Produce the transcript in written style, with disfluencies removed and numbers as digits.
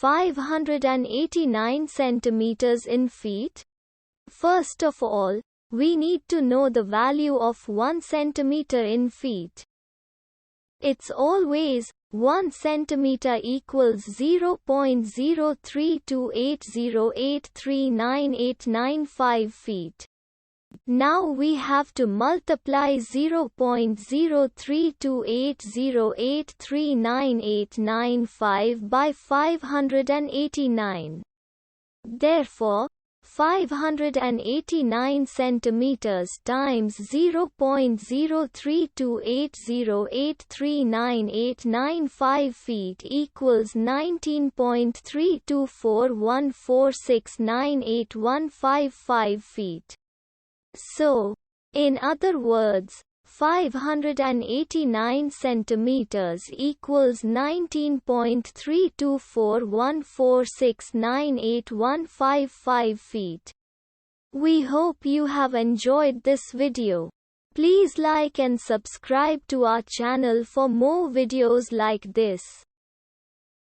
589 centimeters in feet? First of all, we need to know the value of 1 centimeter in feet. It's always 1 centimeter equals 0.03280839895 feet. Now we have to multiply 0.03280839895 by 589. Therefore, 589 centimeters times 0.03280839895 feet equals 19.3241469815 feet. So, in other words, 589 centimeters equals 19.3241469815 feet. We hope you have enjoyed this video. Please like and subscribe to our channel for more videos like this.